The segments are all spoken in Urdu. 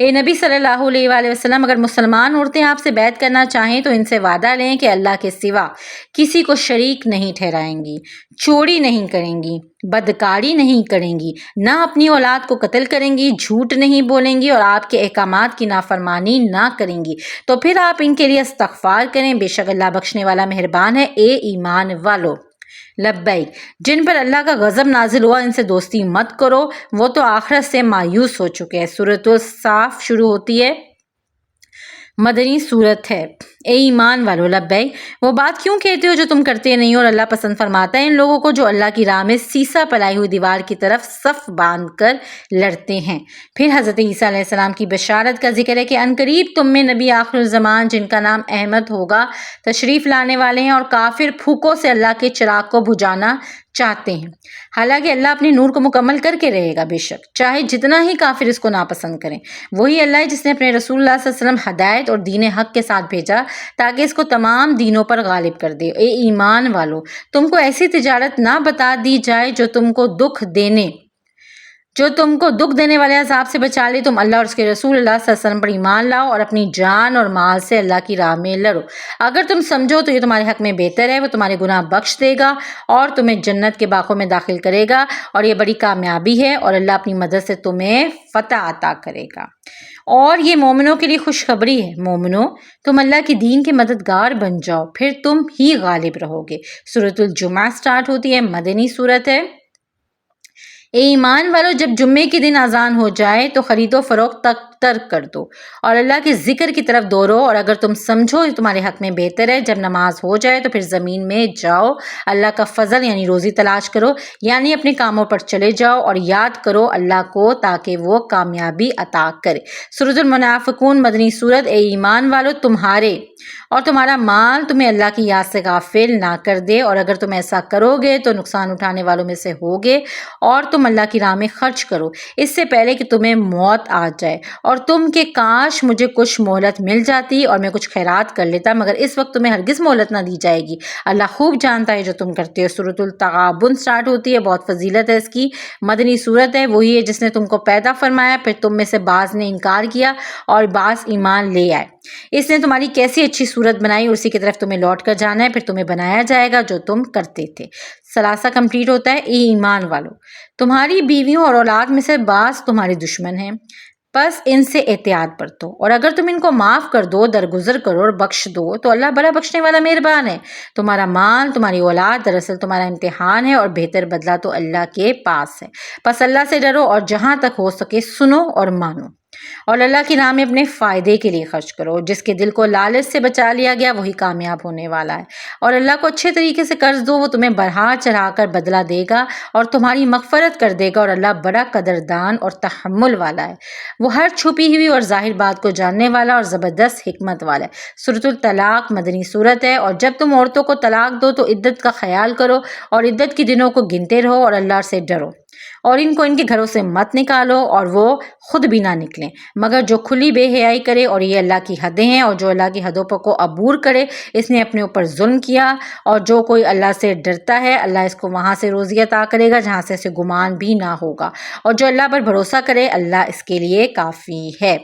اے نبی صلی اللہ علیہ وآلہ وسلم، اگر مسلمان عورتیں آپ سے بیعت کرنا چاہیں تو ان سے وعدہ لیں کہ اللہ کے سوا کسی کو شریک نہیں ٹھہرائیں گی، چوری نہیں کریں گی، بدکاری نہیں کریں گی، نہ اپنی اولاد کو قتل کریں گی، جھوٹ نہیں بولیں گی اور آپ کے احکامات کی نافرمانی نہ کریں گی، تو پھر آپ ان کے لیے استغفار کریں، بے شک اللہ بخشنے والا مہربان ہے۔ اے ایمان والو، لبیک، جن پر اللہ کا غضب نازل ہوا ان سے دوستی مت کرو، وہ تو آخرت سے مایوس ہو چکے ہیں۔ سورۃ الصاف شروع ہوتی ہے، مدنی صورت ہے۔ اے ایمان والو، لبیک، وہ بات کیوں کہتے ہو جو تم کرتے نہیں ہو، اور اللہ پسند فرماتا ہے ان لوگوں کو جو اللہ کی راہ میں سیسا پلائی ہوئی دیوار کی طرف صف باندھ کر لڑتے ہیں۔ پھر حضرت عیسیٰ علیہ السلام کی بشارت کا ذکر ہے کہ عنقریب تم میں نبی آخر الزمان جن کا نام احمد ہوگا تشریف لانے والے ہیں، اور کافر پھوکوں سے اللہ کے چراغ کو بجھانا چاہتے ہیں، حالانکہ اللہ اپنے نور کو مکمل کر کے رہے گا بے شک، چاہے جتنا ہی کافر اس کو ناپسند کریں۔ وہی اللہ ہے جس نے اپنے رسول اللہ صلی اللہ علیہ وسلم ہدایت اور دین حق کے ساتھ بھیجا تاکہ اس کو تمام دینوں پر غالب کر دے۔ اے ایمان والو، تم کو ایسی تجارت نہ بتا دی جائے جو تم کو دکھ دینے والے عذاب سے بچا لے، تم اللہ اور اس کے رسول اللہ صلی اللہ علیہ وسلم پر ایمان لاؤ اور اپنی جان اور مال سے اللہ کی راہ میں لڑو۔ اگر تم سمجھو تو یہ تمہارے حق میں بہتر ہے، وہ تمہارے گناہ بخش دے گا اور تمہیں جنت کے باغوں میں داخل کرے گا، اور یہ بڑی کامیابی ہے، اور اللہ اپنی مدد سے تمہیں فتح عطا کرے گا۔ اور یہ مومنوں کے لیے خوشخبری ہے، مومنوں تم اللہ کے دین کے مددگار بن جاؤ، پھر تم ہی غالب رہو گے۔ سورۃ الجمعہ سٹارٹ ہوتی ہے، مدنی صورت ہے۔ اے ایمان والو، جب جمعے کے دن اذان ہو جائے تو خرید و فروخت ترک کر دو اور اللہ کے ذکر کی طرف دوڑو، اور اگر تم سمجھو یہ تمہارے حق میں بہتر ہے، جب نماز ہو جائے تو پھر زمین میں جاؤ، اللہ کا فضل یعنی روزی تلاش کرو، یعنی اپنے کاموں پر چلے جاؤ اور یاد کرو اللہ کو تاکہ وہ کامیابی عطا کرے۔ سورۃ المنافقون، مدنی صورت۔ اے ایمان والو، تمہارے اور تمہارا مال تمہیں اللہ کی یاد سے غافل نہ کر دے، اور اگر تم ایسا کرو گے تو نقصان اٹھانے والوں میں سے ہوگے، اور تم اللہ کی راہ میں خرچ کرو اس سے پہلے کہ تمہیں موت آ جائے، اور تم کہ کاش مجھے کچھ مہلت مل جاتی اور میں کچھ خیرات کر لیتا، مگر اس وقت تمہیں ہرگز مہلت نہ دی جائے گی، اللہ خوب جانتا ہے جو تم کرتے ہو۔ سورۃ التغابن سٹارٹ ہوتی ہے، بہت فضیلت ہے اس کی، مدنی صورت ہے۔ وہی ہے جس نے تم کو پیدا فرمایا، پھر تم میں سے بعض نے انکار کیا اور بعض ایمان لے آئے، اس نے تمہاری کیسی اچھی صورت بنائی، اسی کی طرف تمہیں لوٹ کر جانا ہے، پھر تمہیں بنایا جائے گا جو تم کرتے تھے۔ ثلاثہ کمپلیٹ ہوتا ہے۔ اے ایمان والو، تمہاری بیویوں اور اولاد میں سے بعض تمہارے دشمن ہیں، بس ان سے احتیاط برتو، اور اگر تم ان کو معاف کر دو، درگزر کرو اور بخش دو تو اللہ بڑا بخشنے والا مہربان ہے۔ تمہارا مال، تمہاری اولاد دراصل تمہارا امتحان ہے، اور بہتر بدلہ تو اللہ کے پاس ہے، بس اللہ سے ڈرو اور جہاں تک ہو سکے سنو اور مانو، اور اللہ کی راہ میں اپنے فائدے کے لیے خرچ کرو۔ جس کے دل کو لالچ سے بچا لیا گیا وہی کامیاب ہونے والا ہے، اور اللہ کو اچھے طریقے سے قرض دو، وہ تمہیں بڑھا چڑھا کر بدلہ دے گا اور تمہاری مغفرت کر دے گا، اور اللہ بڑا قدردان اور تحمل والا ہے، وہ ہر چھپی ہوئی اور ظاہر بات کو جاننے والا اور زبردست حکمت والا ہے۔ سورۃ الطلاق، مدنی صورت ہے۔ اور جب تم عورتوں کو طلاق دو تو عدت کا خیال کرو اور عدت کے دنوں کو گنتے رہو اور اللہ سے ڈرو، اور ان کو ان کے گھروں سے مت نکالو اور وہ خود بھی نہ نکلیں، مگر جو کھلی بے حیائی کرے، اور یہ اللہ کی حدیں ہیں، اور جو اللہ کی حدوں پر کو عبور کرے اس نے اپنے اوپر ظلم کیا، اور جو کوئی اللہ سے ڈرتا ہے اللہ اس کو وہاں سے روزی عطا کرے گا جہاں سے اسے گمان بھی نہ ہوگا، اور جو اللہ پر بھروسہ کرے اللہ اس کے لیے کافی ہے۔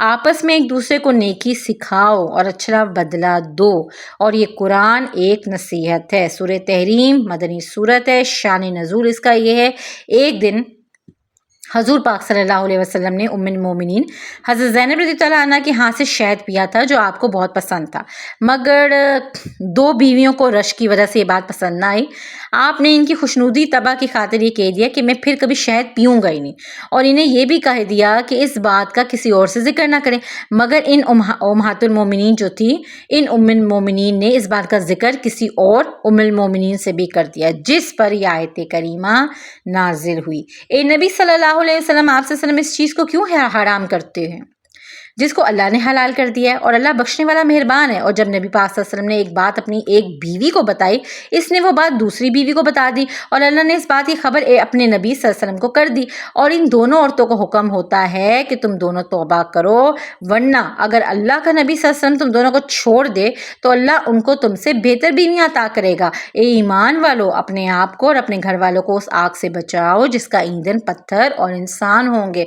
آپس میں ایک دوسرے کو نیکی سکھاؤ اور اچھا بدلہ دو، اور یہ قرآن ایک نصیحت ہے۔ سورہ تحریم، مدنی صورت ہے۔ شان نزول اس کا یہ ہے، ایک دن حضور پاک صلی اللہ علیہ وسلم نے ام المومنین حضرت زینب رضی اللہ عنہ کے ہاتھ سے شہد پیا تھا جو آپ کو بہت پسند تھا، مگر دو بیویوں کو رشک کی وجہ سے یہ بات پسند نہ آئی۔ آپ نے ان کی خوشنودی تباہ کی خاطر یہ کہہ دیا کہ میں پھر کبھی شہد پیوں گا ہی نہیں، اور انہیں یہ بھی کہہ دیا کہ اس بات کا کسی اور سے ذکر نہ کریں، مگر ان امہات المومنین جو تھی، ان ام المومنین نے اس بات کا ذکر کسی اور ام المومنین سے بھی کر دیا، جس پر یہ آیت کریمہ نازل ہوئی۔ اے نبی صلی اللہ علیہ وسلم، آپ سے اس چیز کو کیوں حرام کرتے ہیں جس کو اللہ نے حلال کر دیا ہے، اور اللہ بخشنے والا مہربان ہے۔ اور جب نبی پاک صلی اللہ علیہ وسلم نے ایک بات اپنی ایک بیوی کو بتائی، اس نے وہ بات دوسری بیوی کو بتا دی، اور اللہ نے اس بات کی خبر اپنے نبی صلی اللہ علیہ وسلم کو کر دی، اور ان دونوں عورتوں کو حکم ہوتا ہے کہ تم دونوں توبہ کرو، ورنہ اگر اللہ کا نبی صلی اللہ علیہ وسلم تم دونوں کو چھوڑ دے تو اللہ ان کو تم سے بہتر بیویاں عطا کرے گا۔ اے ایمان والو، اپنے آپ کو اور اپنے گھر والوں کو اس آگ سے بچاؤ جس کا ایندھن پتھر اور انسان ہوں گے۔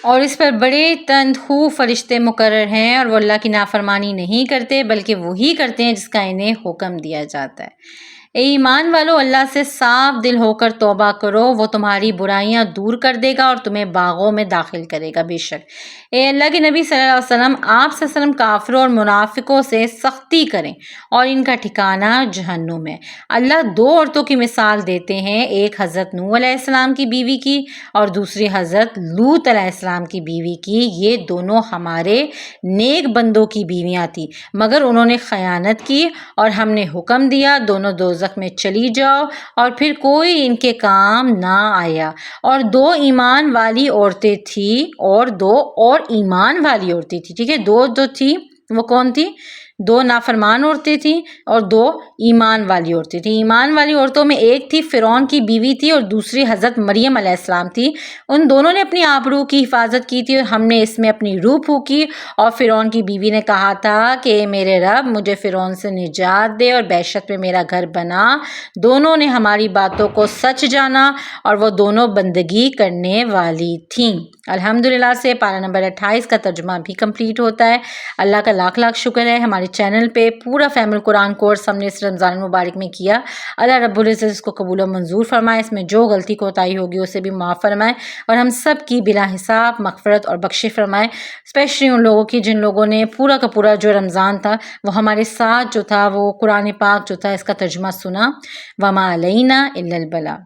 اور اس پر بڑے تند خو فرشتے مقرر ہیں، اور وہ اللہ کی نافرمانی نہیں کرتے بلکہ وہی کرتے ہیں جس کا انہیں حکم دیا جاتا ہے۔ اے ایمان والو، اللہ سے صاف دل ہو کر توبہ کرو، وہ تمہاری برائیاں دور کر دے گا اور تمہیں باغوں میں داخل کرے گا۔ بے شک اے اللہ کے نبی صلی اللہ علیہ وسلم، آپ صلی اللہ علیہ وسلم کافروں اور منافقوں سے سختی کریں اور ان کا ٹھکانہ جہنم ہے۔ اللہ دو عورتوں کی مثال دیتے ہیں، ایک حضرت نوح علیہ السلام کی بیوی کی اور دوسری حضرت لوط علیہ السلام کی بیوی کی۔ یہ دونوں ہمارے نیک بندوں کی بیویاں تھیں، مگر انہوں نے خیانت کی اور ہم نے حکم دیا دونوں دوزخ میں چلی جاؤ، اور پھر کوئی ان کے کام نہ آیا۔ اور دو ایمان والی عورتیں تھیں، اور دو اور ایمان والی عورتیں تھیں، ٹھیک ہے، دو جو تھی وہ کون تھی؟ دو نافرمان عورتیں تھیں اور دو ایمان والی عورتیں تھیں۔ ایمان والی عورتوں میں ایک تھی فرعون کی بیوی تھی اور دوسری حضرت مریم علیہ السلام تھی۔ ان دونوں نے اپنی آبرو کی حفاظت کی تھی اور ہم نے اس میں اپنی روح پھونکی، اور فرعون کی بیوی نے کہا تھا کہ اے میرے رب، مجھے فرعون سے نجات دے اور بحشت میں میرا گھر بنا۔ دونوں نے ہماری باتوں کو سچ جانا اور وہ دونوں بندگی کرنے والی تھیں۔ الحمدللہ سے پارہ نمبر 28 کا ترجمہ بھی کمپلیٹ ہوتا ہے۔ اللہ کا لاکھ لاکھ شکر ہے، ہمارے چینل پہ پورا فہم القرآن کورس ہم نے اس رمضان المبارک میں کیا۔ اللہ رب العزت اس کو قبول و منظور فرمائے، اس میں جو غلطی کوتاہی ہوگی اسے بھی معاف فرمائے اور ہم سب کی بلا حساب مغفرت اور بخشش فرمائے، اسپیشلی ان لوگوں کی جن لوگوں نے پورا کا پورا جو رمضان تھا وہ ہمارے ساتھ جو تھا وہ قرآن پاک جو تھا اس کا ترجمہ سنا۔ وما علینا الا البلاغ۔